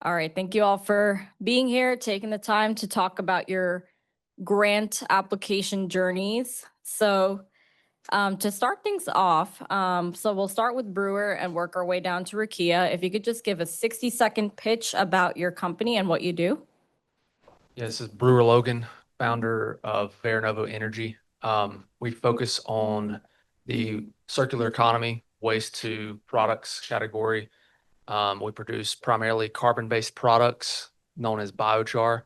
All right, thank you all for being here, taking the time to talk about your grant application journeys. To start things off, we'll start with Brewer and work our way down to Rukiyah. If you could just give a 60-second pitch about your company and what you do. Yeah, this is Brewer Logan, founder of Verenovo Energy. We focus on the circular economy, waste to products category. We produce primarily carbon-based products known as biochar.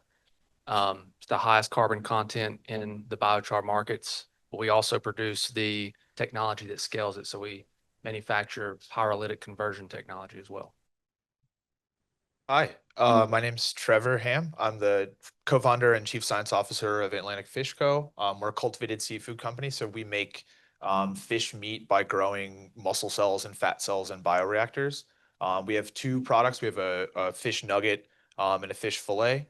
It's the highest carbon content in the biochar markets. But we also produce the technology that scales it. So we manufacture pyrolytic conversion technology as well. Hi, my name's Trevor Ham. I'm the co-founder and chief science officer of Atlantic Fish Co. We're a cultivated seafood company, so we make fish meat by growing muscle cells and fat cells in bioreactors. We have two products. We have a fish nugget and a fish fillet.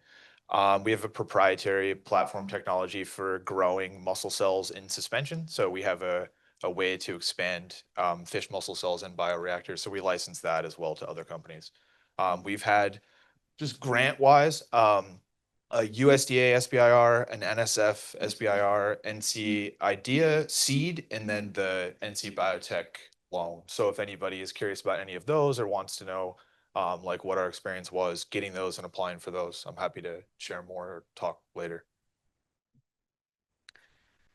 We have a proprietary platform technology for growing muscle cells in suspension. So we have a way to expand fish muscle cells in bioreactors. So we license that as well to other companies. We've had just grant wise, a USDA SBIR, an NSF SBIR, NC IDEA seed, and then the NC Biotech loan. So if anybody is curious about any of those or wants to know like what our experience was getting those and applying for those, I'm happy to share more or talk later.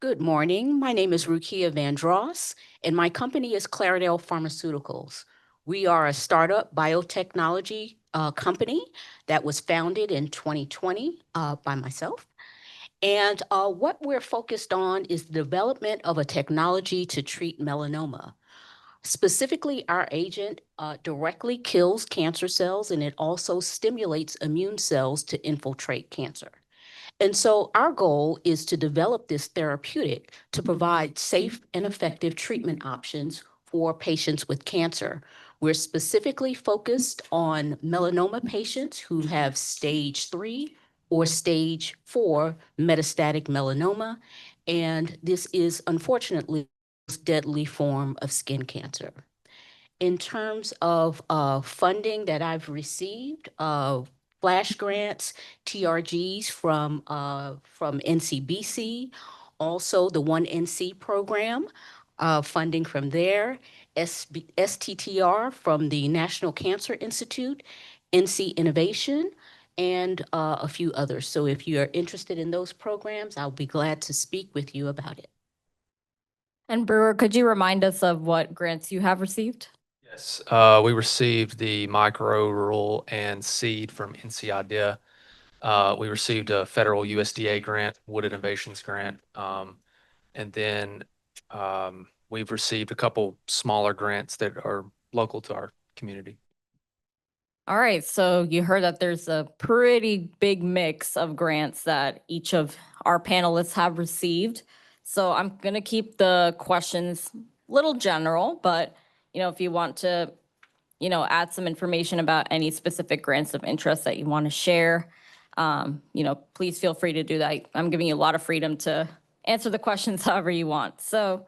Good morning. My name is Rukiyah Van Dross, and my company is Claradele Pharmaceuticals. We are a startup biotechnology company that was founded in 2020 by myself. And what we're focused on is the development of a technology to treat melanoma. Specifically, our agent directly kills cancer cells, and it also stimulates immune cells to infiltrate cancer. And so our goal is to develop this therapeutic to provide safe and effective treatment options for patients with cancer. We're specifically focused on melanoma patients who have stage 3 or stage 4 metastatic melanoma. And this is unfortunately the most deadly form of skin cancer. In terms of funding that I've received, flash grants, TRGs from NCBC, also the One NC program, funding from there, STTR from the National Cancer Institute, NC Innovation, and a few others. So if you're interested in those programs, I'll be glad to speak with you about it. And Brewer, could you remind us of what grants you have received? Yes, we received the micro, rural, and seed from NC IDEA. We received a federal USDA grant, Wood Innovations grant, and then we've received a couple smaller grants that are local to our community. All right, so you heard that there's a pretty big mix of grants that each of our panelists have received. So I'm going to keep the questions a little general, but if you want to, add some information about any specific grants of interest that you want to share, please feel free to do that. I'm giving you a lot of freedom to answer the questions however you want. So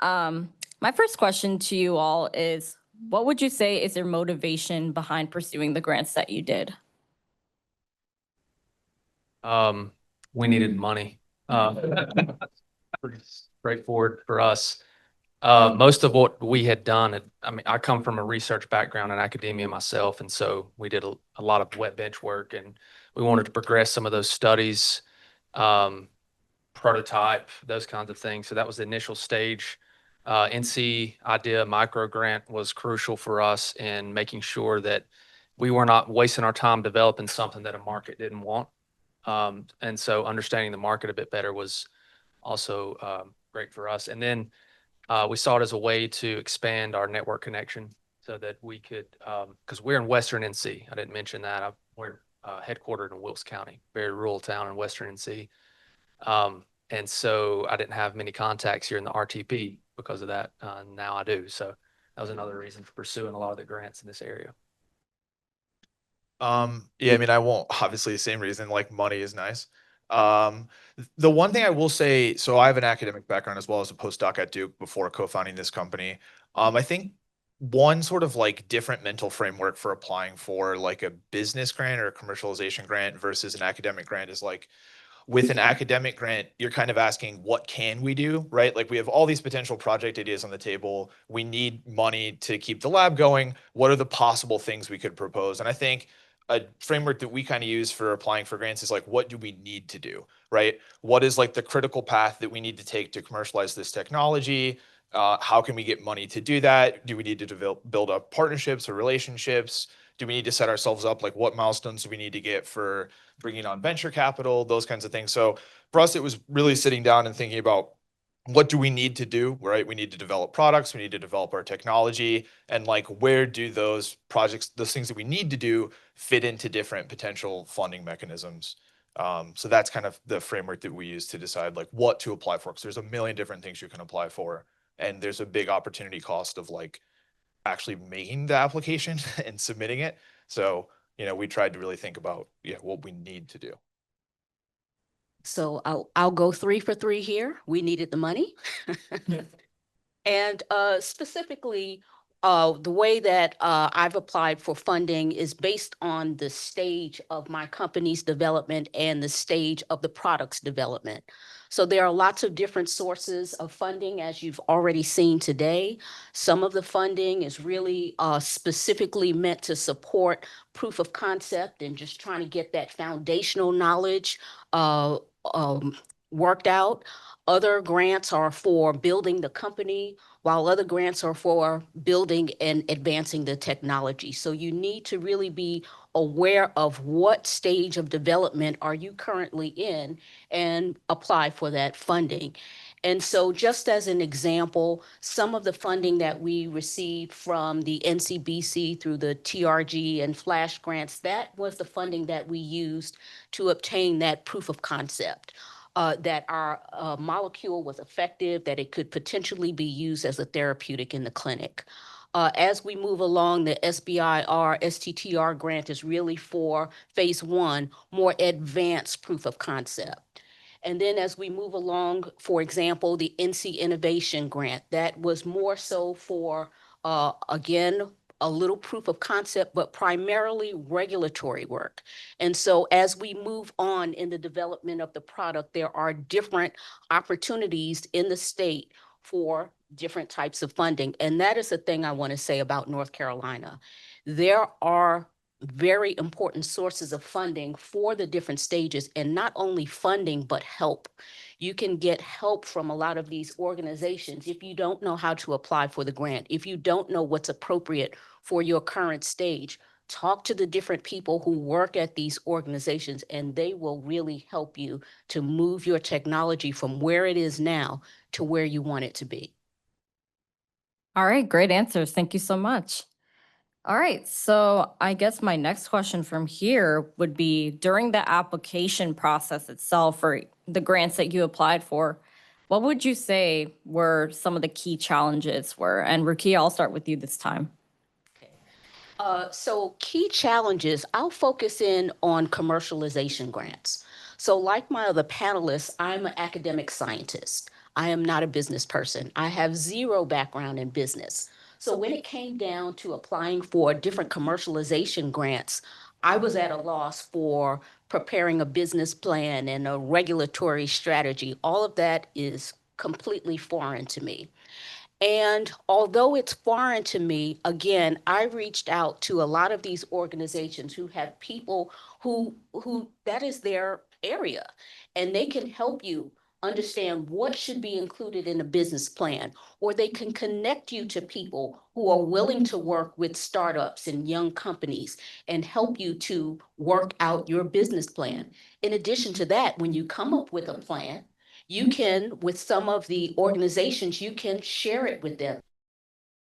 my first question to you all is, what would you say is your motivation behind pursuing the grants that you did? We needed money. Pretty straightforward for us. Most of what we had done, I come from a research background in academia myself, and so we did a lot of wet bench work, and we wanted to progress some of those studies, prototype, those kinds of things. So that was the initial stage. NC IDEA micro grant was crucial for us in making sure that we were not wasting our time developing something that a market didn't want. And so understanding the market a bit better was also great for us. And then we saw it as a way to expand our network connection so that we could, because we're in Western NC. I didn't mention that. We're headquartered in Wilkes County, very rural town in Western NC. And so I didn't have many contacts here in the RTP because of that. Now I do. So that was another reason for pursuing a lot of the grants in this area. Yeah, I mean, I won't, obviously the same reason, like money is nice. The one thing I will say, so I have an academic background as well as a postdoc at Duke before co-founding this company. I think one sort of like different mental framework for applying for like a business grant or a commercialization grant versus an academic grant is like, with an academic grant, you're kind of asking, what can we do, right? Like we have all these potential project ideas on the table. We need money to keep the lab going. What are the possible things we could propose? And I think a framework that we kind of use for applying for grants is like, what do we need to do, right? What is like the critical path that we need to take to commercialize this technology? How can we get money to do that? Do we need to build up partnerships or relationships? Do we need to set ourselves up? Like what milestones do we need to get for bringing on venture capital, those kinds of things. So for us, it was really sitting down and thinking about what do we need to do, right? We need to develop products, we need to develop our technology, and like where do those projects, those things that we need to do fit into different potential funding mechanisms. So that's kind of the framework that we use to decide like what to apply for, because there's a million different things you can apply for. And there's a big opportunity cost of like actually making the application and submitting it. So we tried to really think about, what we need to do. So I'll go 3 for 3 here. We needed the money. And specifically, the way that I've applied for funding is based on the stage of my company's development and the stage of the product's development. So there are lots of different sources of funding, as you've already seen today. Some of the funding is really specifically meant to support proof of concept and just trying to get that foundational knowledge worked out. Other grants are for building the company, while other grants are for building and advancing the technology. So you need to really be aware of what stage of development are you currently in and apply for that funding. And so just as an example, some of the funding that we received from the NCBC through the TRG and Flash grants, that was the funding that we used to obtain that proof of concept. That our molecule was effective, that it could potentially be used as a therapeutic in the clinic. As we move along, the SBIR, STTR grant is really for phase 1, more advanced proof of concept. And then as we move along, for example, the NC Innovation Grant, that was more so for, again, a little proof of concept, but primarily regulatory work. And so as we move on in the development of the product, there are different opportunities in the state for different types of funding. And that is the thing I want to say about North Carolina. There are very important sources of funding for the different stages, and not only funding, but help. You can get help from a lot of these organizations if you don't know how to apply for the grant, if you don't know what's appropriate for your current stage. Talk to the different people who work at these organizations, and they will really help you to move your technology from where it is now to where you want it to be. All right, great answers. Thank you so much. All right, so I guess my next question from here would be, during the application process itself for the grants that you applied for, what would you say were some of the key challenges were? And Rukiyah, I'll start with you this time. So key challenges, I'll focus in on commercialization grants. So like my other panelists, I'm an academic scientist. I am not a business person. I have zero background in business. So when it came down to applying for different commercialization grants, I was at a loss for preparing a business plan and a regulatory strategy. All of that is completely foreign to me. And although it's foreign to me, again, I reached out to a lot of these organizations who have people who that is their area, and they can help you understand what should be included in a business plan, or they can connect you to people who are willing to work with startups and young companies and help you to work out your business plan. In addition to that, when you come up with a plan, you can, with some of the organizations, you can share it with them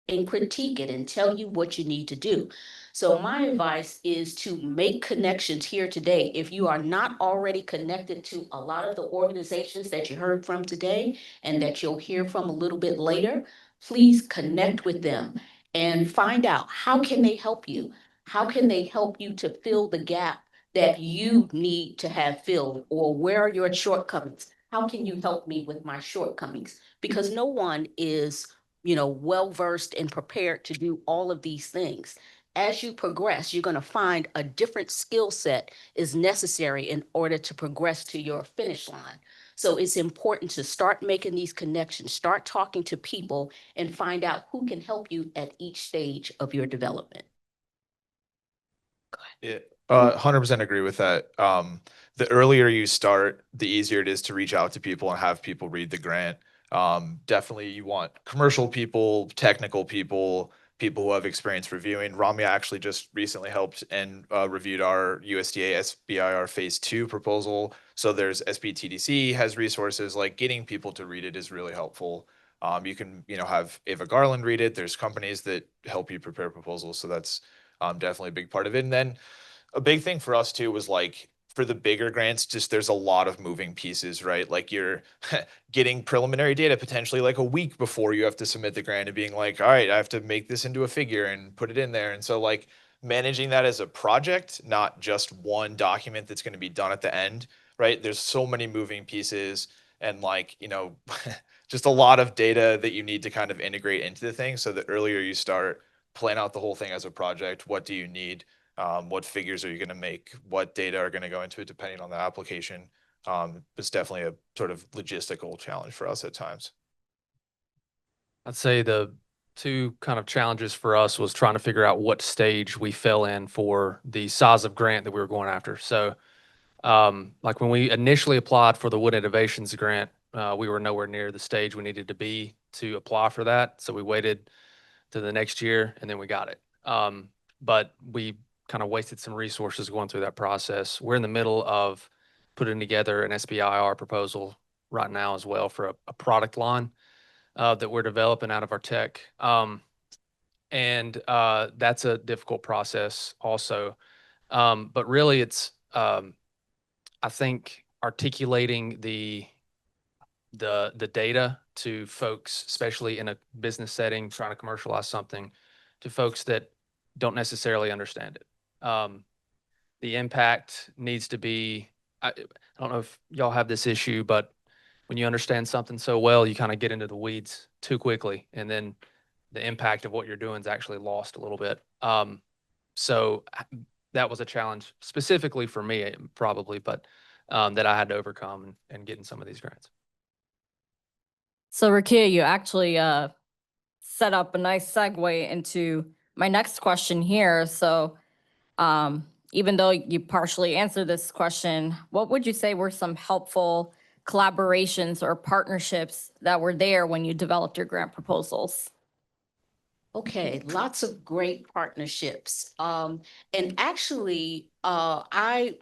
and critique it and tell you what you need to do. So my advice is to make connections here today. If you are not already connected to a lot of the organizations that you heard from today and that you'll hear from a little bit later, please connect with them and find out, how can they help you? How can they help you to fill the gap that you need to have filled, or where are your shortcomings? How can you help me with my shortcomings? Because no one is well-versed and prepared to do all of these things. As you progress, you're going to find a different skill set is necessary in order to progress to your finish line. So it's important to start making these connections, start talking to people, and find out who can help you at each stage of your development. Yeah, 100% agree with that. The earlier you start, the easier it is to reach out to people and have people read the grant. Definitely you want commercial people, technical people, people who have experience reviewing. Ramya actually just recently helped and reviewed our USDA SBIR phase 2 proposal. So there's SBTDC has resources, like getting people to read it is really helpful. You can, have Ava Garland read it. There's companies that help you prepare proposals. So that's definitely a big part of it. And then a big thing for us too was like, for the bigger grants, just there's a lot of moving pieces, right? Like you're getting preliminary data potentially like a week before you have to submit the grant and being like, all right, I have to make this into a figure and put it in there. And so like managing that as a project, not just one document that's going to be done at the end, right? There's so many moving pieces and like, just a lot of data that you need to kind of integrate into the thing. So the earlier you start, plan out the whole thing as a project. What do you need? What figures are you going to make? What data are going to go into it depending on the application? It's definitely a sort of logistical challenge for us at times. I'd say the two kind of challenges for us was trying to figure out what stage we fell in for the size of grant that we were going after. So, like when we initially applied for the Wood Innovations grant, we were nowhere near the stage we needed to be to apply for that. So we waited to the next year and then we got it. But we kind of wasted some resources going through that process. We're in the middle of putting together an SBIR proposal right now as well for a product line that we're developing out of our tech. And that's a difficult process also. But really it's, I think articulating the data to folks, especially in a business setting, trying to commercialize something, to folks that don't necessarily understand it. The impact needs to be, I don't know if y'all have this issue, but when you understand something so well, you kind of get into the weeds too quickly, and then the impact of what you're doing is actually lost a little bit. So that was a challenge specifically for me, probably, but that I had to overcome and get in some of these grants. So Rukiyah, you actually set up a nice segue into my next question here. So even though you partially answered this question, what would you say were some helpful collaborations or partnerships that were there when you developed your grant proposals? Okay, lots of great partnerships. And actually, I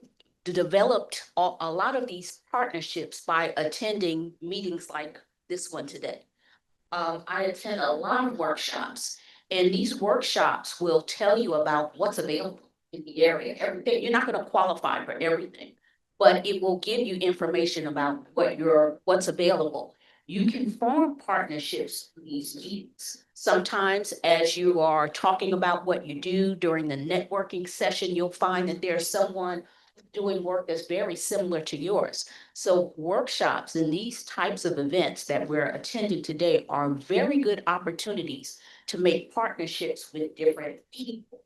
developed a lot of these partnerships by attending meetings like this one today. I attend a lot of workshops, and these workshops will tell you about what's available in the area. Everything, you're not going to qualify for everything, but it will give you information about what's available. You can form partnerships with these meetings. Sometimes as you are talking about what you do during the networking session, you'll find that there's someone doing work that's very similar to yours. So workshops and these types of events that we're attending today are very good opportunities to make partnerships with different people.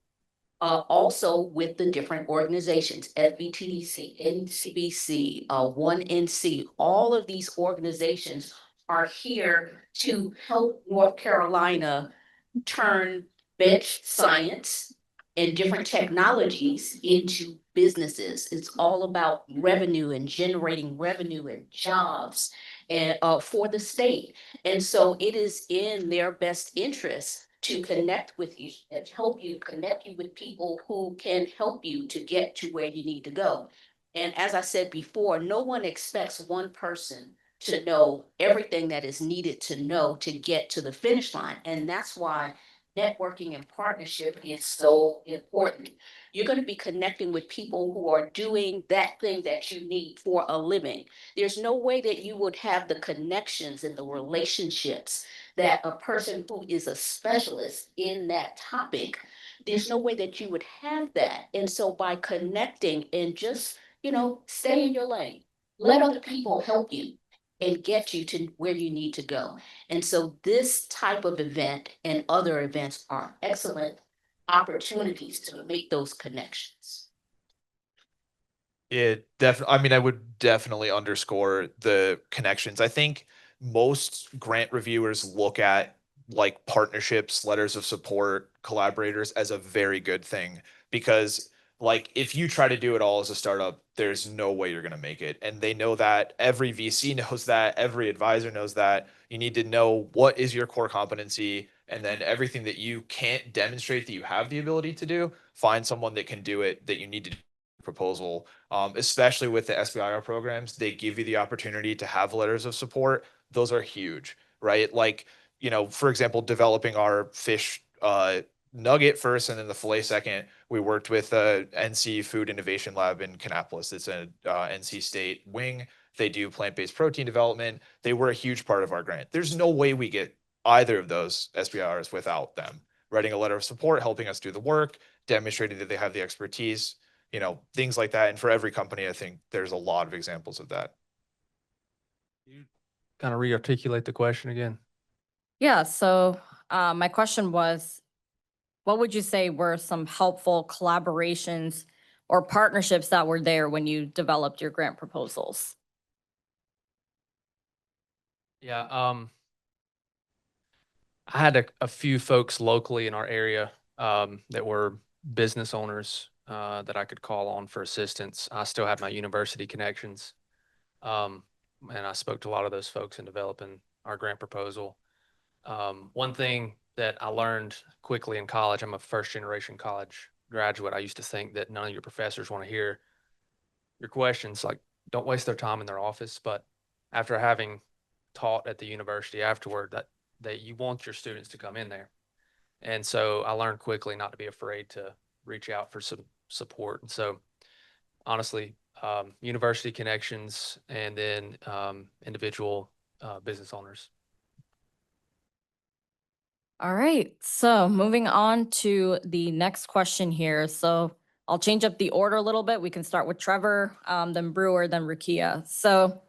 Also with the different organizations, SBTDC, NCBC, 1NC, all of these organizations are here to help North Carolina turn bench science and different technologies into businesses. It's all about revenue and generating revenue and jobs and for the state. And so it is in their best interest to connect with you and connect you with people who can help you to get to where you need to go. And as I said before, no one expects one person to know everything that is needed to know to get to the finish line. And that's why networking and partnership is so important. You're going to be connecting with people who are doing that thing that you need for a living. There's no way that you would have the connections and the relationships that a person who is a specialist in that topic, there's no way that you would have that. And so by connecting and just, stay in your lane, let other people help you. and get you to where you need to go. And so this type of event and other events are excellent opportunities to make those connections. It definitely, I mean, I would definitely underscore the connections. I think most grant reviewers look at like partnerships, letters of support, collaborators as a very good thing because like if you try to do it all as a startup, there's no way you're going to make it. And they know that, every VC knows that, every advisor knows that. You need to know what is your core competency, and then everything that you can't demonstrate that you have the ability to do, find someone that can do it, that you need to do a proposal. Especially with the SBIR programs, they give you the opportunity to have letters of support. Those are huge, right? Like, you know, for example, developing our fish nugget first and then the fillet second, we worked with NC Food Innovation Lab in Kannapolis. It's an NC State wing. They do plant-based protein development. They were a huge part of our grant. There's no way we get either of those SBIRs without them writing a letter of support, helping us do the work, demonstrating that they have the expertise, you know, things like that. And for every company, I think there's a lot of examples of that. You kind of re-articulate the question again. Yeah, so my question was, what would you say were some helpful collaborations or partnerships that were there when you developed your grant proposals? Yeah, I had a few folks locally in our area that were business owners that I could call on for assistance. I still had my university connections, and I spoke to a lot of those folks in developing our grant proposal. One thing that I learned quickly in college, I'm a first generation college graduate. I used to think that none of your professors want to hear your questions, like don't waste their time in their office. But after having taught at the university afterward, that you want your students to come in there. And so I learned quickly not to be afraid to reach out for some support. And so honestly, university connections and then individual business owners. All right, so moving on to the next question here. So I'll change up the order a little bit. We can start with Trevor, then Brewer, then Rukiyah. So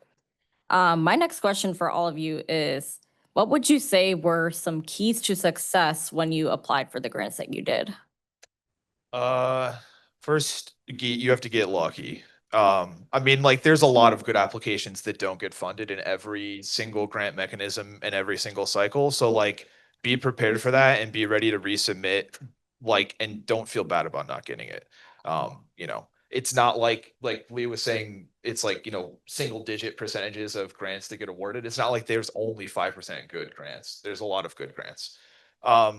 my next question for all of you is, what would you say were some keys to success when you applied for the grants that you did? First, you have to get lucky. I mean, like, there's a lot of good applications that don't get funded in every single grant mechanism and every single cycle. So, like, be prepared for that and be ready to resubmit, like, and don't feel bad about not getting it. You know, it's not like Lee was saying, it's like, you know, single digit percentages of grants that get awarded. It's not like there's only 5% good grants. There's a lot of good grants. So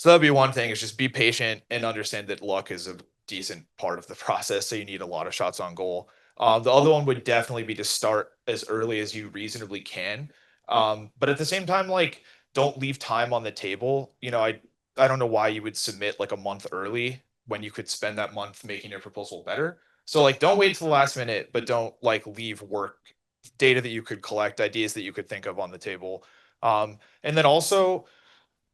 that'd be one thing, is just be patient and understand that luck is a decent part of the process. So you need a lot of shots on goal. The other one would definitely be to start as early as you reasonably can. But at the same time, like, don't leave time on the table. You know, I don't know why you would submit like a month early when you could spend that month making your proposal better. So like, don't wait till the last minute, but don't like leave work, data that you could collect, ideas that you could think of on the table. And then also,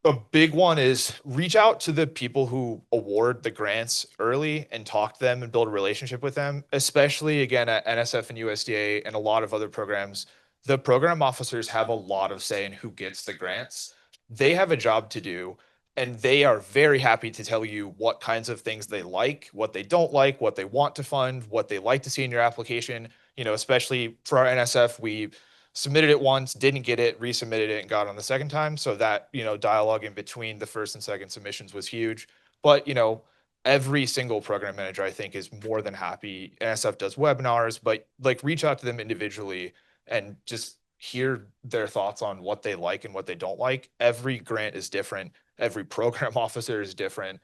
a big one is reach out to the people who award the grants early and talk to them and build a relationship with them, especially again at NSF and USDA and a lot of other programs. The program officers have a lot of say in who gets the grants. They have a job to do, and they are very happy to tell you what kinds of things they like, what they don't like, what they want to fund, what they like to see in your application. You know, especially for our NSF, we submitted it once, didn't get it, resubmitted it, and got on the second time. So that, you know, dialogue in between the first and second submissions was huge. But, you know, every single program manager, I think, is more than happy. NSF does webinars, but like, reach out to them individually and just hear their thoughts on what they like and what they don't like. Every grant is different. Every program officer is different.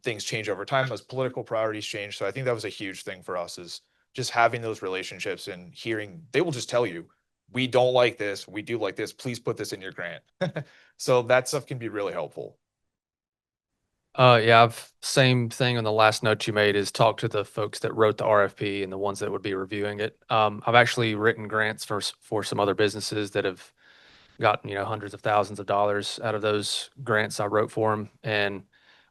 Things change over time as political priorities change. So I think that was a huge thing for us, is just having those relationships and hearing. They will just tell you, we don't like this, we do like this, please put this in your grant. So that stuff can be really helpful. Yeah, same thing on the last note you made, is talk to the folks that wrote the RFP and the ones that would be reviewing it. I've actually written grants for some other businesses that have gotten, you know, hundreds of thousands of dollars out of those grants I wrote for them. And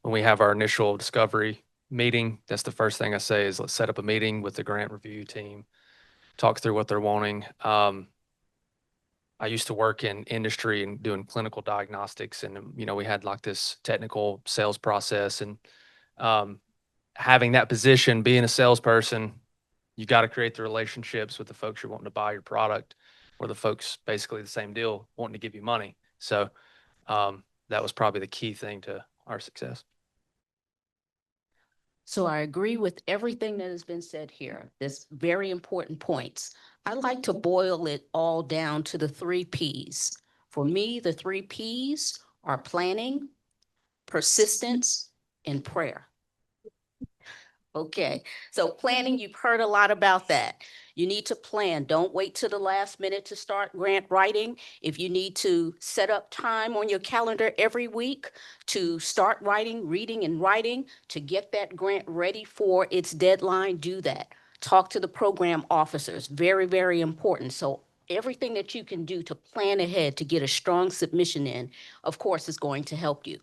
when we have our initial discovery meeting, that's the first thing I say is, let's set up a meeting with the grant review team, talk through what they're wanting. I used to work in industry and doing clinical diagnostics, and we had like this technical sales process, and having that position, being a salesperson, you got to create the relationships with the folks you're wanting to buy your product, or the folks basically the same deal wanting to give you money. So that was probably the key thing to our success. So I agree with everything that has been said here. There's very important points. I like to boil it all down to the 3 Ps. For me, the 3 Ps are planning, persistence, and prayer. Okay, so planning, you've heard a lot about that. You need to plan. Don't wait till the last minute to start grant writing. If you need to set up time on your calendar every week to start writing, reading and writing, to get that grant ready for its deadline, do that. Talk to the program officers, very, very important. So everything that you can do to plan ahead to get a strong submission in, of course, is going to help you.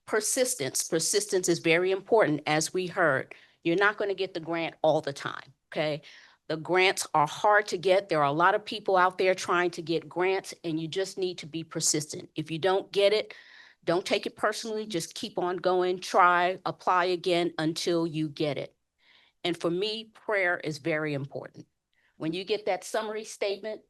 Persistence. Persistence is very important, as we heard. You're not going to get the grant all the time, okay? The grants are hard to get. There are a lot of people out there trying to get grants, and you just need to be persistent. If you don't get it, don't take it personally. Just keep on going, try, apply again until you get it. And for me, prayer is very important. When you get that summary statement,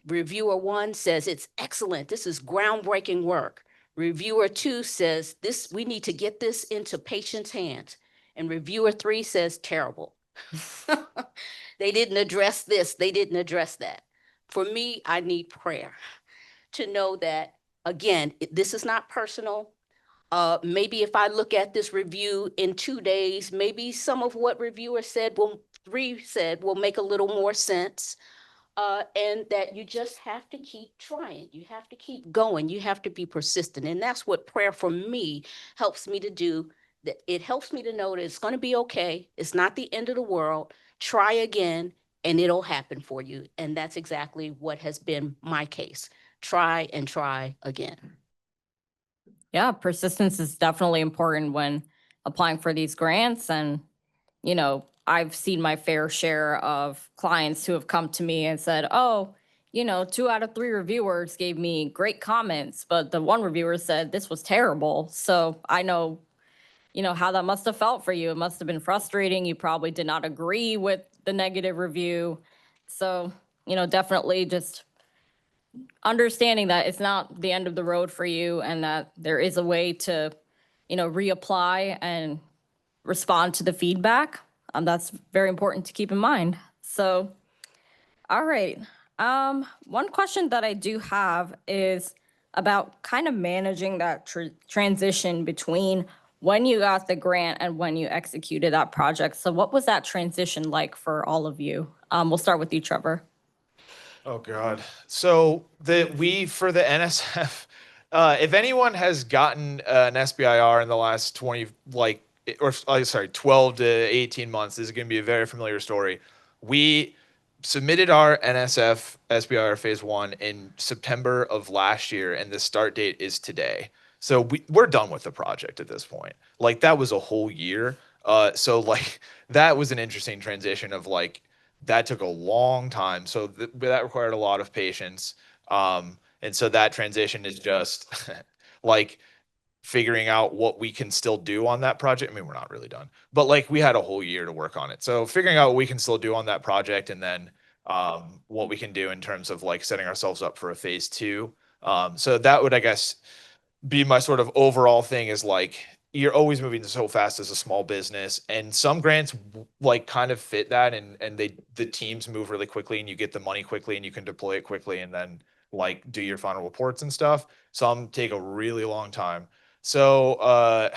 reviewer 1 says, it's excellent. This is groundbreaking work. Reviewer 2 says, we need to get this into patients' hands. And reviewer 3 says, terrible. They didn't address this. They didn't address that. For me, I need prayer to know that, again, this is not personal. Maybe if I look at this review in 2 days, maybe some of what reviewer said, 3 said will make a little more sense. And that you just have to keep trying. You have to keep going. You have to be persistent. And that's what prayer for me helps me to do. It helps me to know that it's going to be okay. It's not the end of the world. Try again and it'll happen for you. And that's exactly what has been my case. Try and try again. Yeah, persistence is definitely important when applying for these grants. And, I've seen my fair share of clients who have come to me and said, oh, 2 out of 3 reviewers gave me great comments, but the one reviewer said this was terrible. So I know, how that must have felt for you. It must have been frustrating. You probably did not agree with the negative review. So, definitely just understanding that it's not the end of the road for you, and that there is a way to, reapply and respond to the feedback. That's very important to keep in mind. So, all right. One question that I do have is about kind of managing that transition between when you got the grant and when you executed that project. So what was that transition like for all of you? We'll start with you, Trevor. Oh God. So for the NSF, if anyone has gotten an SBIR in the last 12 to 18 months, this is going to be a very familiar story. We submitted our NSF SBIR phase 1 in September of last year, and the start date is today. So we're done with the project at this point. Like, that was a whole year. So like that was an interesting transition of like, that took a long time. So that required a lot of patience. And so that transition is just like figuring out what we can still do on that project. I mean, we're not really done, but like we had a whole year to work on it. So figuring out what we can still do on that project, and then what we can do in terms of like setting ourselves up for a phase 2. So that would, I guess, be my sort of overall thing, is like, you're always moving so fast as a small business, and some grants like kind of fit that, and the teams move really quickly, and you get the money quickly, and you can deploy it quickly, and then like do your final reports and stuff. Some take a really long time. So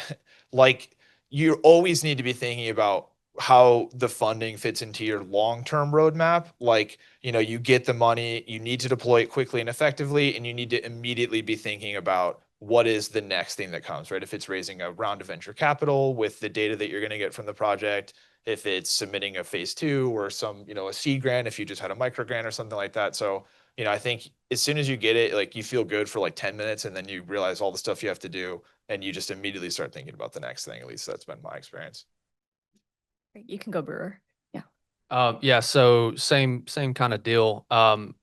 like, you always need to be thinking about how the funding fits into your long-term roadmap. Like, you get the money, you need to deploy it quickly and effectively, and you need to immediately be thinking about what is the next thing that comes, right? If it's raising a round of venture capital with the data that you're going to get from the project, if it's submitting a phase 2 or some, a seed grant, if you just had a micro grant or something like that. So, I think as soon as you get it, like, you feel good for like 10 minutes, and then you realize all the stuff you have to do, and you just immediately start thinking about the next thing. At least that's been my experience. You can go, Brewer. Yeah. Yeah, so same kind of deal.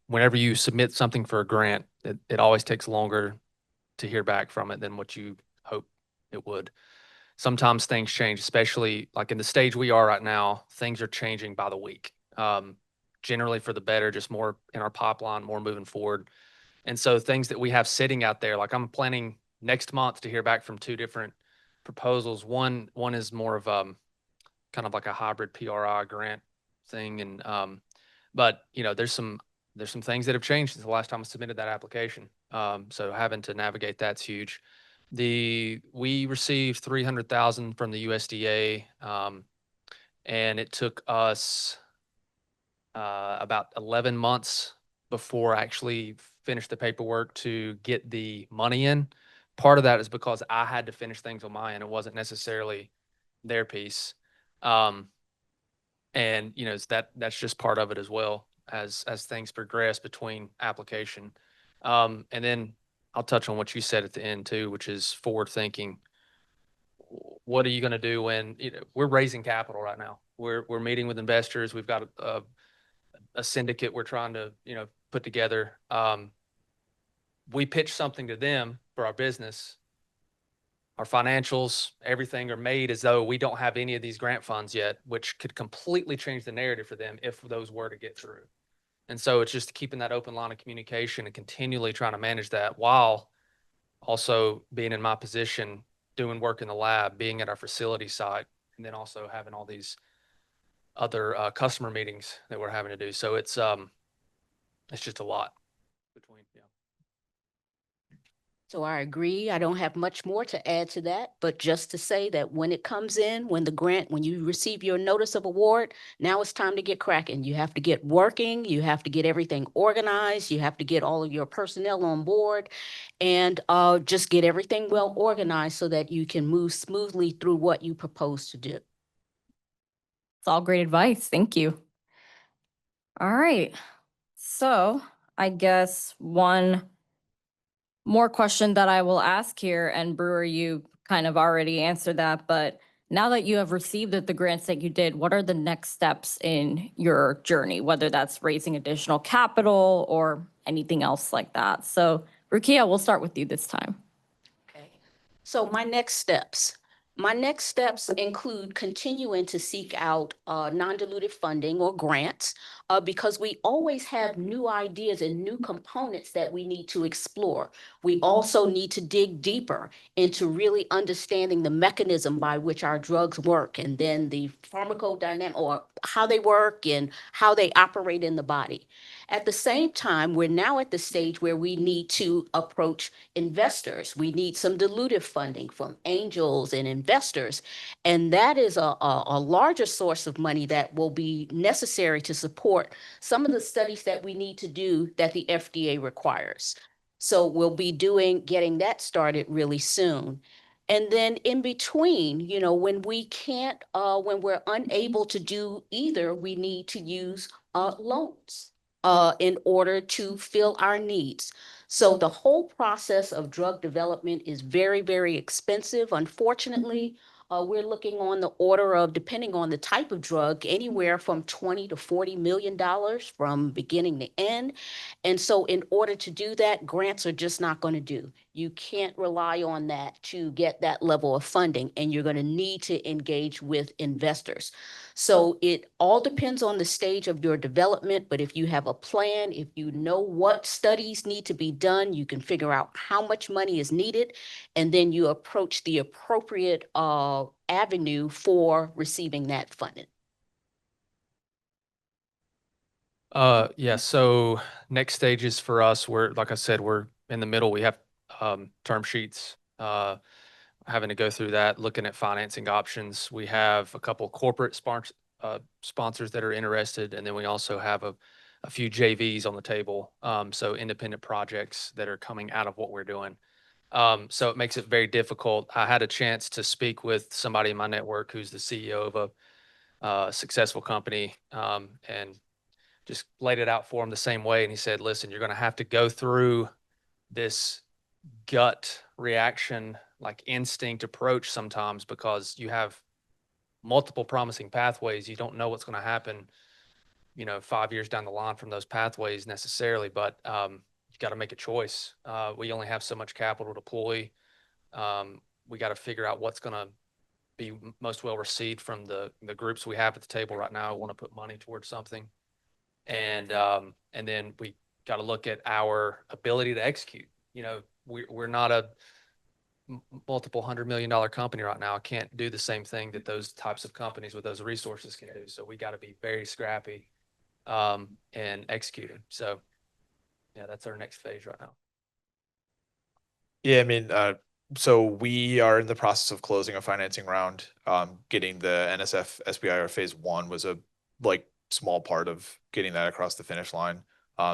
Whenever you submit something for a grant, it always takes longer to hear back from it than what you hope it would. Sometimes things change, especially like in the stage we are right now, things are changing by the week. Generally for the better, just more in our pipeline, more moving forward. And so things that we have sitting out there, like I'm planning next month to hear back from 2 different proposals. One is more of kind of like a hybrid PRI grant thing. And but you know, there's some things that have changed since the last time I submitted that application. So having to navigate that's huge. We received 300,000 from the USDA, and it took us about 11 months before I actually finished the paperwork to get the money in. Part of that is because I had to finish things on my end. It wasn't necessarily their piece. And you know, that's just part of it as well as things progress between application. And then I'll touch on what you said at the end too, which is forward thinking. What are you going to do when, you know, we're raising capital right now? We're meeting with investors. We've got a syndicate we're trying to, you know, put together. We pitch something to them for our business. Our financials, everything are made as though we don't have any of these grant funds yet, which could completely change the narrative for them if those were to get through. And so it's just keeping that open line of communication and continually trying to manage that while also being in my position, doing work in the lab, being at our facility site, and then also having all these other customer meetings that we're having to do. So it's just a lot between, yeah. So I agree. I don't have much more to add to that, but just to say that when it comes in, when you receive your notice of award, now it's time to get cracking. You have to get working, you have to get everything organized, you have to get all of your personnel on board, and just get everything well organized so that you can move smoothly through what you propose to do. It's all great advice. Thank you. All right. So I guess one more question that I will ask here, and Brewer, you kind of already answered that, but now that you have received the grants that you did, what are the next steps in your journey, whether that's raising additional capital or anything else like that? So Rukiyah, we'll start with you this time. Okay. So my next steps include continuing to seek out non-dilutive funding or grants because we always have new ideas and new components that we need to explore. We also need to dig deeper into really understanding the mechanism by which our drugs work and then the pharmacodynamic or how they work and how they operate in the body. At the same time, we're now at the stage where we need to approach investors. We need some dilutive funding from angels and investors. And that is a larger source of money that will be necessary to support some of the studies that we need to do that the FDA requires. So we'll be getting that started really soon. And then in between, you know, when we're unable to do either, we need to use loans in order to fill our needs. So the whole process of drug development is very, very expensive. Unfortunately, we're looking on the order of, depending on the type of drug, anywhere from $20 to $40 million from beginning to end. And so in order to do that, grants are just not going to do. You can't rely on that to get that level of funding, and you're going to need to engage with investors. So it all depends on the stage of your development, but if you have a plan, if you know what studies need to be done, you can figure out how much money is needed, and then you approach the appropriate avenue for receiving that funding. Yeah, so next stages for us, like I said, we're in the middle. We have term sheets, having to go through that, looking at financing options. We have a couple corporate sponsors that are interested, and then we also have a few JVs on the table, so independent projects that are coming out of what we're doing. So it makes it very difficult. I had a chance to speak with somebody in my network who's the CEO of a successful company, and just laid it out for him the same way. And he said, listen, you're going to have to go through this gut reaction, like instinct approach sometimes, because you have multiple promising pathways. You don't know what's going to happen 5 years down the line from those pathways necessarily, but you got to make a choice. We only have so much capital to deploy. We got to figure out what's going to be most well received from the groups we have at the table right now. Want to put money towards something, and then we got to look at our ability to execute. We're not a multiple $100 million company right now. I can't do the same thing that those types of companies with those resources can do. So we got to be very scrappy and executing. So yeah, that's our next phase right now. Yeah, I mean, so we are in the process of closing a financing round. Getting the NSF SBIR phase 1 was a small part of getting that across the finish line.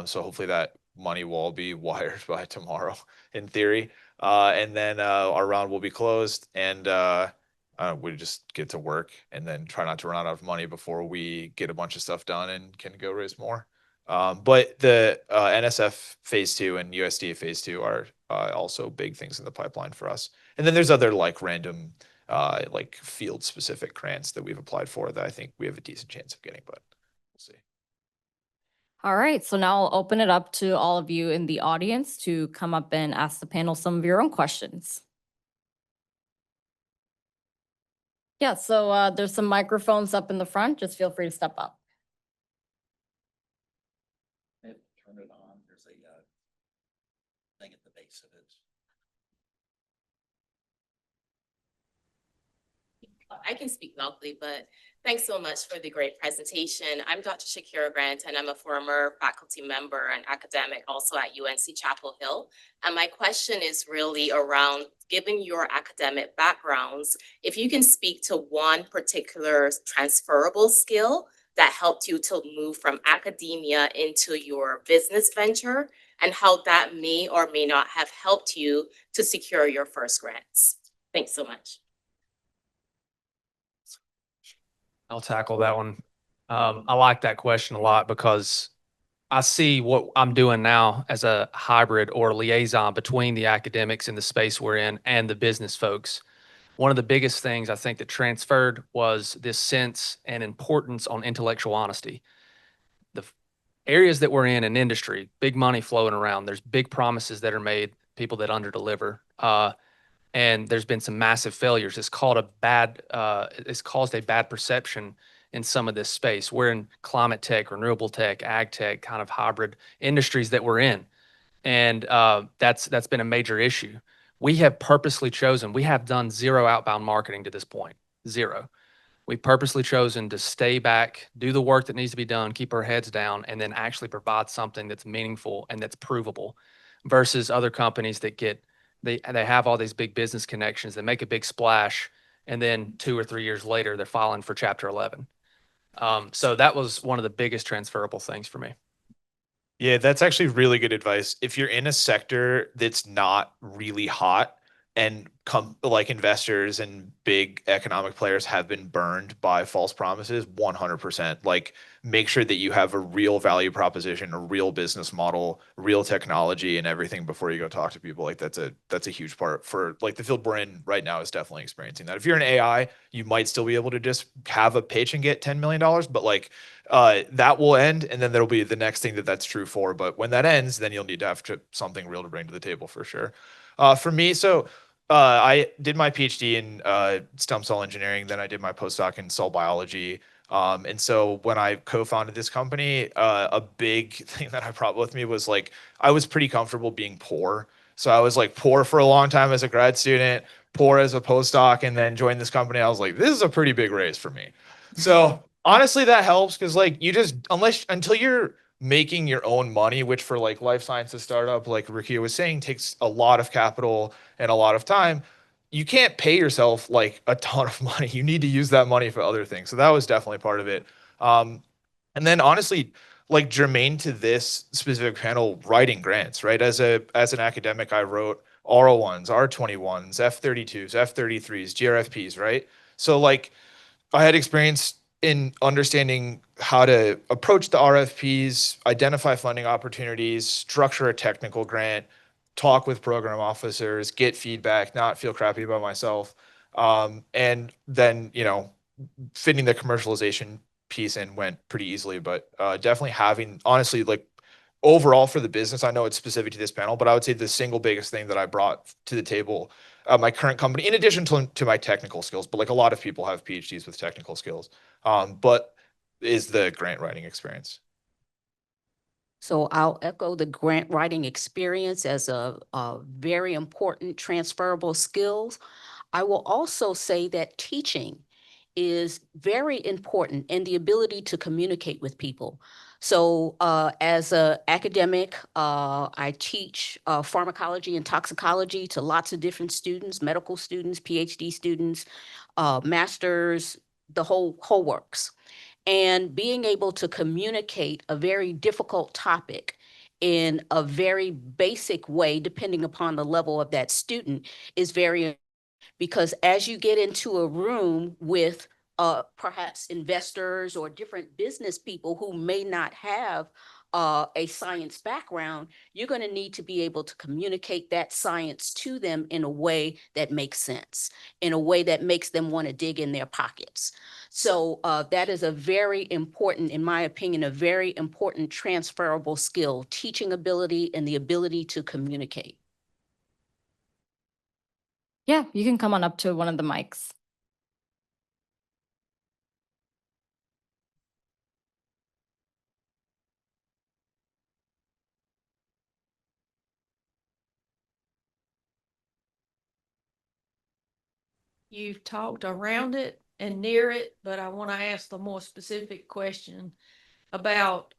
So hopefully that money will all be wired by tomorrow in theory. And then our round will be closed, and we just get to work and then try not to run out of money before we get a bunch of stuff done and can go raise more. But the NSF phase 2 and USDA phase 2 are also big things in the pipeline for us. And then there's other random field specific grants that we've applied for that I think we have a decent chance of getting, but we'll see. All right, so now I'll open it up to all of you in the audience to come up and ask the panel some of your own questions. Yeah, so there's some microphones up in the front. Just feel free to step up. Turn it on. There's a thing at the base of it. I can speak locally, but thanks so much for the great presentation. I'm Dr. Shakira Grant, and I'm a former faculty member and academic also at UNC Chapel Hill. And my question is really around, given your academic backgrounds, if you can speak to one particular transferable skill that helped you to move from academia into your business venture, and how that may or may not have helped you to secure your first grants. Thanks so much. I'll tackle that one. I like that question a lot because I see what I'm doing now as a hybrid or liaison between the academics in the space we're in and the business folks. One of the biggest things I think that transferred was this sense and importance on intellectual honesty. The areas that we're in industry, big money flowing around, there's big promises that are made, people that underdeliver. And there's been some massive failures. It's caused a bad perception in some of this space. We're in climate tech, renewable tech, ag tech, kind of hybrid industries that we're in. And that's been a major issue. We have purposely chosen, we have done zero outbound marketing to this point, zero. We've purposely chosen to stay back, do the work that needs to be done, keep our heads down, and then actually provide something that's meaningful and that's provable versus other companies that they have all these big business connections that make a big splash, and then 2 or 3 years later, they're filing for Chapter 11. So that was one of the biggest transferable things for me. Yeah, that's actually really good advice. If you're in a sector that's not really hot and investors and big economic players have been burned by false promises, 100%, make sure that you have a real value proposition, a real business model, real technology and everything before you go talk to people. That's a huge part for the field we're in right now is definitely experiencing that. If you're in AI, you might still be able to just have a pitch and get $10 million, but that will end, and then there'll be the next thing that's true for. But when that ends, then you'll need to have something real to bring to the table for sure. For me, I did my PhD in stem cell engineering, then I did my postdoc in cell biology. And so when I co-founded this company, a big thing that I brought with me was I was pretty comfortable being poor. So I was poor for a long time as a grad student, poor as a postdoc, and then joined this company. I was like, this is a pretty big raise for me. So honestly, that helps because until you're making your own money, which for life sciences startup, like Rukiyah was saying, takes a lot of capital and a lot of time. You can't pay yourself a ton of money. You need to use that money for other things. So that was definitely part of it. And then honestly, germane to this specific panel, writing grants, right? As an academic, I wrote R01s, R21s, F32s, F33s, GRFPs, right? So I had experience in understanding how to approach the RFPs, identify funding opportunities, structure a technical grant, talk with program officers, get feedback, not feel crappy about myself. And then, fitting the commercialization piece in went pretty easily, but definitely having, honestly, like overall for the business, I know it's specific to this panel, but I would say the single biggest thing that I brought to the table, my current company, in addition to my technical skills, but like a lot of people have PhDs with technical skills, but is the grant writing experience. So I'll echo the grant writing experience as a very important transferable skills. I will also say that teaching is very important and the ability to communicate with people. So as an academic, I teach pharmacology and toxicology to lots of different students, medical students, PhD students, masters, the whole works. And being able to communicate a very difficult topic in a very basic way, depending upon the level of that student, is very, because as you get into a room with perhaps investors or different business people who may not have a science background, you're going to need to be able to communicate that science to them in a way that makes sense, in a way that makes them want to dig in their pockets. So that is a very important, in my opinion, a very important transferable skill, teaching ability and the ability to communicate. Yeah, you can come on up to one of the mics. You've talked around it and near it, but I want to ask the more specific question about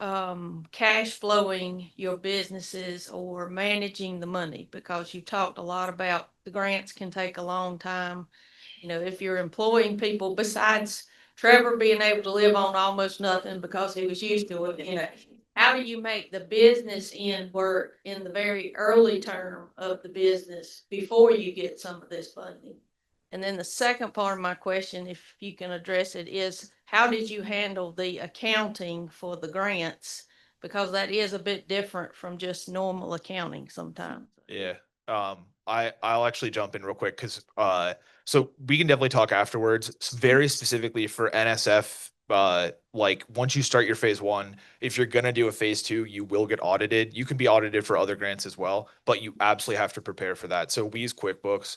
cash flowing your businesses or managing the money, because you talked a lot about the grants can take a long time. You know, if you're employing people, besides Trevor being able to live on almost nothing because he was used to it, you know, how do you make the business end work in the very early term of the business before you get some of this funding? And then the second part of my question, if you can address it, is how did you handle the accounting for the grants? Because that is a bit different from just normal accounting sometimes. Yeah. I'll actually jump in real quick because so we can definitely talk afterwards. Very specifically for NSF, like once you start your phase one, if you're gonna do a phase two, you will get audited. You can be audited for other grants as well, but you absolutely have to prepare for that. So we use QuickBooks.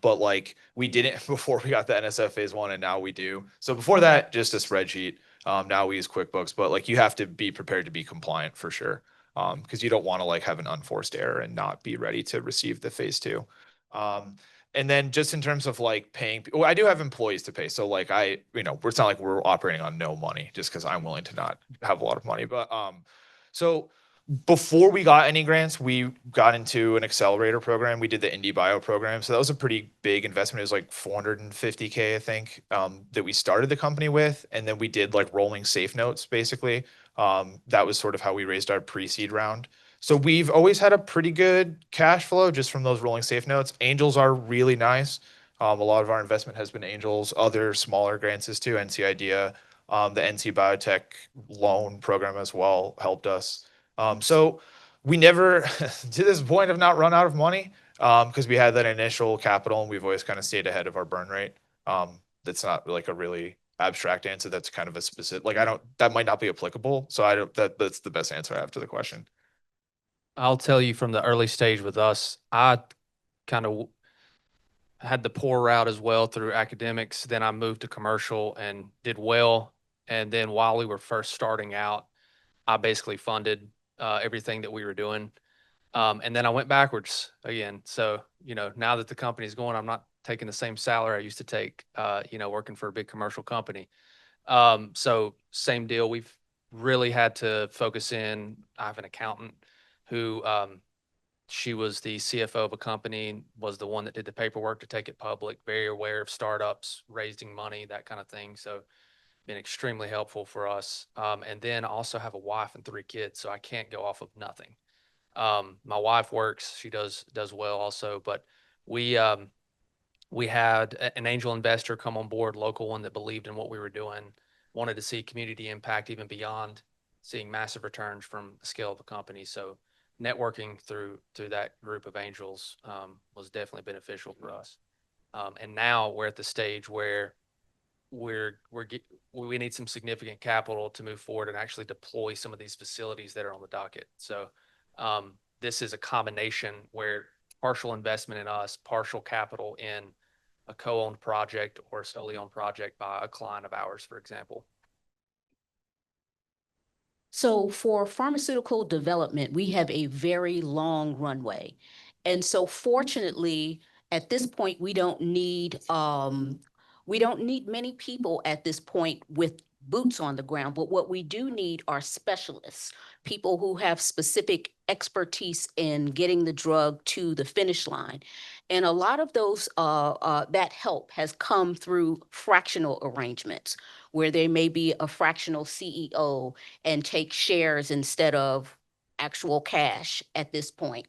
But like we didn't before we got the NSF phase one, and now we do. So before that, just a spreadsheet. Now we use QuickBooks, but like you have to be prepared to be compliant for sure. Because you don't want to like have an unforced error and not be ready to receive the phase two. And then just in terms of like paying, well, I do have employees to pay. So like it's not like we're operating on no money just because I'm willing to not have a lot of money. But so before we got any grants, we got into an accelerator program. We did the IndieBio program. So that was a pretty big investment. It was like 450K, I think, that we started the company with. And then we did like rolling safe notes, basically. That was sort of how we raised our pre-seed round. So we've always had a pretty good cash flow just from those rolling safe notes. Angels are really nice. A lot of our investment has been angels, other smaller grants is too, NC Idea, the NC Biotech loan program as well helped us. So we never, to this point, have not run out of money because we had that initial capital and we've always kind of stayed ahead of our burn rate. That's not like a really abstract answer. That's kind of a specific, like that might not be applicable. So that's the best answer I have to the question. I'll tell you from the early stage with us, I kind of had the poor route as well through academics. Then I moved to commercial and did well. And then while we were first starting out, I basically funded everything that we were doing. And then I went backwards again. So, now that the company's going, I'm not taking the same salary I used to take, working for a big commercial company. So same deal. We've really had to focus in. I have an accountant who, she was the CFO of a company, was the one that did the paperwork to take it public, very aware of startups, raising money, that kind of thing. So been extremely helpful for us. And then I also have a wife and 3 kids, so I can't go off of nothing. My wife works, she does well also, but we had an angel investor come on board, local one that believed in what we were doing, wanted to see community impact even beyond seeing massive returns from the scale of the company. So networking through that group of angels was definitely beneficial for us. And now we're at the stage where we need some significant capital to move forward and actually deploy some of these facilities that are on the docket. So this is a combination where partial investment in us, partial capital in a co-owned project or a solely owned project by a client of ours, for example. So for pharmaceutical development, we have a very long runway. And so fortunately, at this point, we don't need many people at this point with boots on the ground, but what we do need are specialists, people who have specific expertise in getting the drug to the finish line. And a lot of those, that help has come through fractional arrangements where there may be a fractional CEO and take shares instead of actual cash at this point.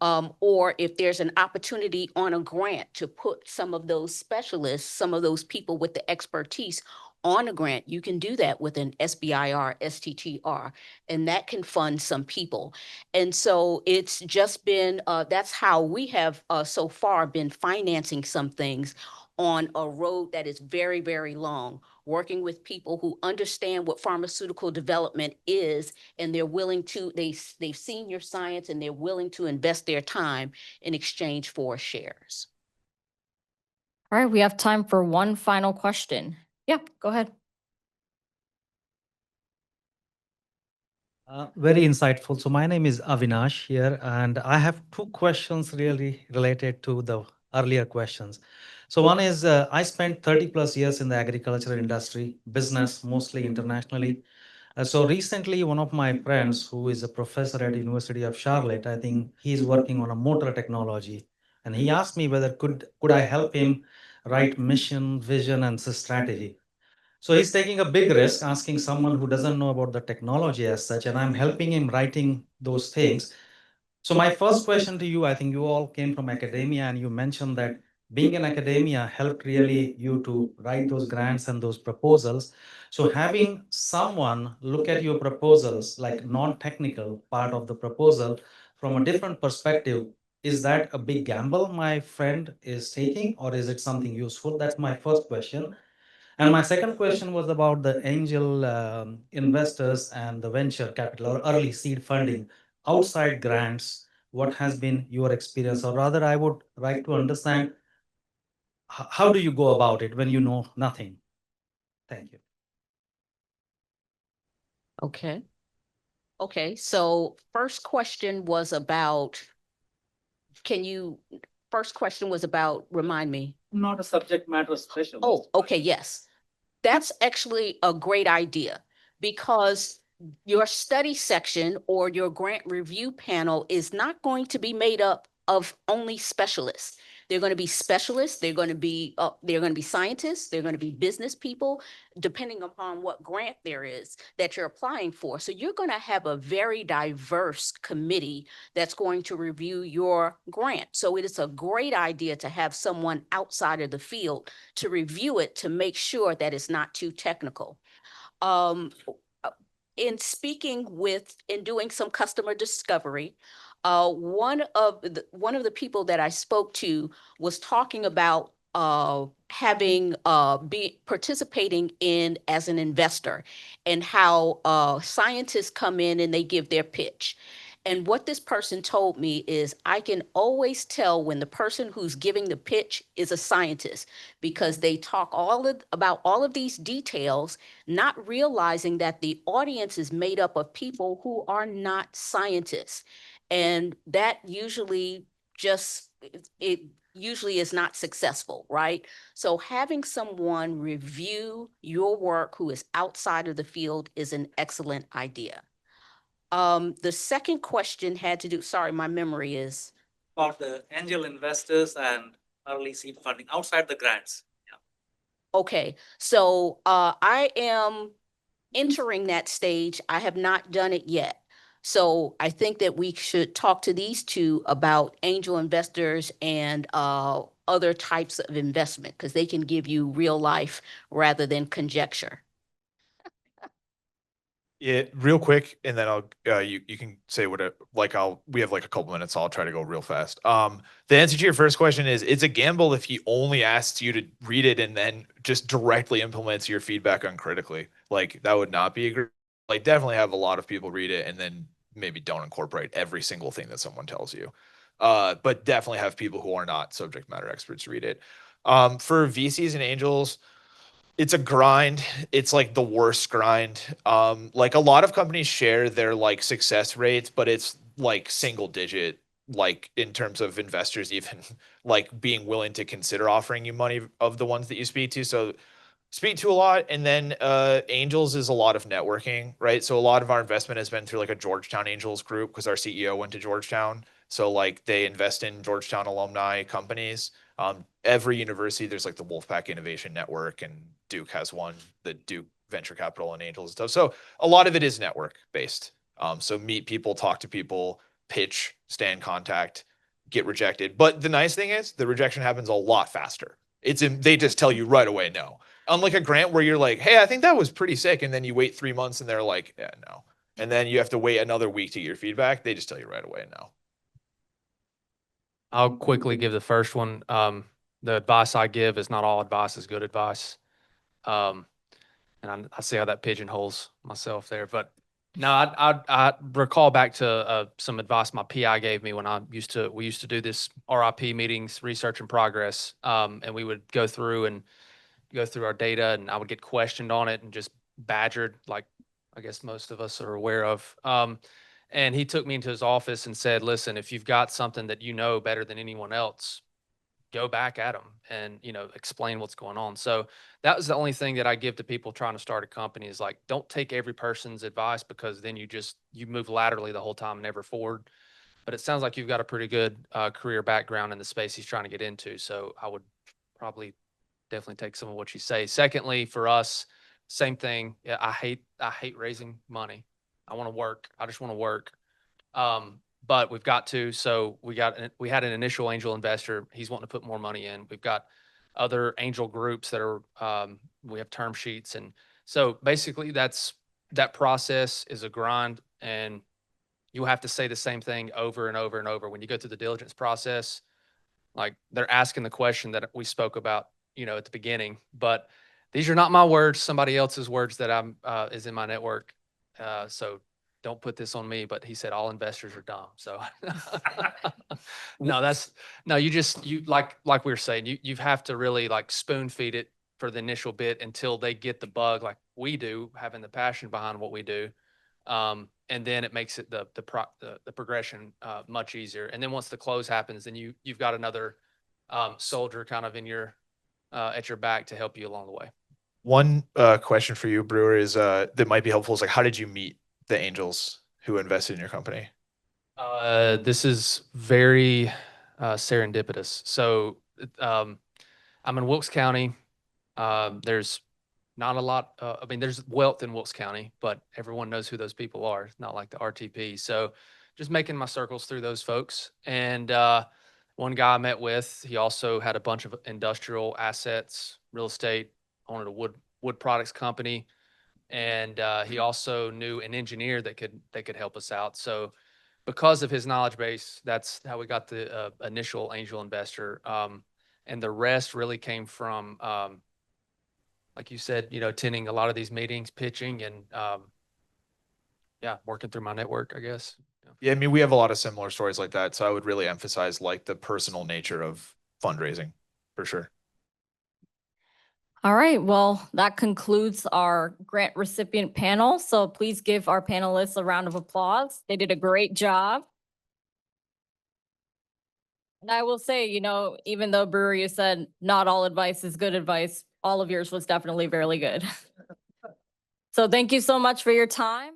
Or if there's an opportunity on a grant to put some of those specialists, some of those people with the expertise on a grant, you can do that with an SBIR, STTR, and that can fund some people. And so it's just been, that's how we have so far been financing some things on a road that is very, very long, working with people who understand what pharmaceutical development is, and they're willing to, they've seen your science and they're willing to invest their time in exchange for shares. All right, we have time for one final question. Yeah, go ahead. Very insightful. So my name is Avinash here, and I have two questions really related to the earlier questions. So one is, I spent 30 plus years in the agricultural industry, business, mostly internationally. So recently, one of my friends who is a professor at University of Charlotte, I think he's working on a motor technology. And he asked me whether could I help him write mission, vision, and strategy. So he's taking a big risk, asking someone who doesn't know about the technology as such, and I'm helping him writing those things. So my first question to you, I think you all came from academia, and you mentioned that being in academia helped really you to write those grants and those proposals. So having someone look at your proposals, like non-technical part of the proposal from a different perspective, is that a big gamble my friend is taking, or is it something useful? That's my first question. And my second question was about the angel investors and the venture capital or early seed funding outside grants. What has been your experience? Or rather, I would like to understand how do you go about it when you know nothing? Thank you. Okay. Okay, so first question was about, first question was about, remind me. Not a subject matter specialist. Oh, okay, yes. That's actually a great idea because your study section or your grant review panel is not going to be made up of only specialists. They're going to be specialists, they're going to be scientists, they're going to be business people, depending upon what grant there is that you're applying for. So you're going to have a very diverse committee that's going to review your grant. So it is a great idea to have someone outside of the field to review it to make sure that it's not too technical. In doing some customer discovery, one of the people that I spoke to was talking about participating in as an investor, and how scientists come in and they give their pitch. And what this person told me is, I can always tell when the person who's giving the pitch is a scientist, because they talk about all of these details, not realizing that the audience is made up of people who are not scientists. And that usually it usually is not successful, right? So having someone review your work who is outside of the field is an excellent idea. The second question had to do, sorry, my memory is. About the angel investors and early seed funding outside the grants. Yeah. Okay, so I am entering that stage. I have not done it yet. So I think that we should talk to these two about angel investors and other types of investment, because they can give you real life rather than conjecture. Yeah, real quick, and then I'll you can say what we have like a couple minutes, so I'll try to go real fast. The answer to your first question is it's a gamble if he only asks you to read it and then just directly implements your feedback uncritically. Like that would not be a great. Like definitely have a lot of people read it and then maybe don't incorporate every single thing that someone tells you. But definitely have people who are not subject matter experts read it. For VCs and angels, it's a grind. It's like the worst grind. Like a lot of companies share their like success rates, but it's like single digit, like in terms of investors even like being willing to consider offering you money of the ones that you speak to. So speak to a lot. And then angels is a lot of networking, right? So a lot of our investment has been through like a Georgetown Angels group because our CEO went to Georgetown. So like they invest in Georgetown alumni companies. Every university, there's like the Wolfpack Innovation Network, and Duke has one, the Duke Venture Capital and Angels and stuff. So a lot of it is network based. So meet people, talk to people, pitch, stay in contact, get rejected. But the nice thing is the rejection happens a lot faster. They just tell you right away no. Unlike a grant where you're like, hey, I think that was pretty sick, and then you wait 3 months and they're like, yeah, no. And then you have to wait another week to get your feedback. They just tell you right away no. I'll quickly give the first one. The advice I give is not all advice is good advice. And I see how that pigeonholes myself there, but no, I recall back to some advice my PI gave me when we used to do this RIP meetings, research in progress. And we would go through our data, and I would get questioned on it and just badgered, like I guess most of us are aware of. And he took me into his office and said, listen, if you've got something that you know better than anyone else, go back at them and, explain what's going on. So that was the only thing that I give to people trying to start a company is like, don't take every person's advice, because then you move laterally the whole time, never forward. But it sounds like you've got a pretty good career background in the space he's trying to get into. So I would probably definitely take some of what you say. Secondly, for us, same thing. Yeah, I hate raising money. I want to work. I just want to work. But we've got to. So we had an initial angel investor. He's wanting to put more money in. We've got other angel groups that are. We have term sheets, and so basically that process is a grind, and you have to say the same thing over and over and over when you go through the diligence process. Like they're asking the question that we spoke about, at the beginning, but these are not my words, somebody else's words that is in my network. So don't put this on me, but he said all investors are dumb. So no, like we were saying, you have to really like spoon feed it for the initial bit until they get the bug, like we do, having the passion behind what we do. And then it makes it the progression much easier. And then once the close happens, then you've got another soldier kind of in your at your back to help you along the way. One question for you, Brewer, is that might be helpful is like, how did you meet the angels who invested in your company? This is very serendipitous. So I'm in Wilkes County. There's not a lot. There's wealth in Wilkes County, but everyone knows who those people are. It's not like the RTP. So just making my circles through those folks. And one guy I met with, he also had a bunch of industrial assets, real estate, owned a wood products company. And he also knew an engineer that could help us out. So because of his knowledge base, that's how we got the initial angel investor. And the rest really came from, like you said, attending a lot of these meetings, pitching, and working through my network, I guess. Yeah, I mean, we have a lot of similar stories like that. So I would really emphasize like the personal nature of fundraising for sure. All right, well, that concludes our grant recipient panel. So please give our panelists a round of applause. They did a great job. And I will say, even though Brewer, you said not all advice is good advice, all of yours was definitely very good. So thank you so much for your time.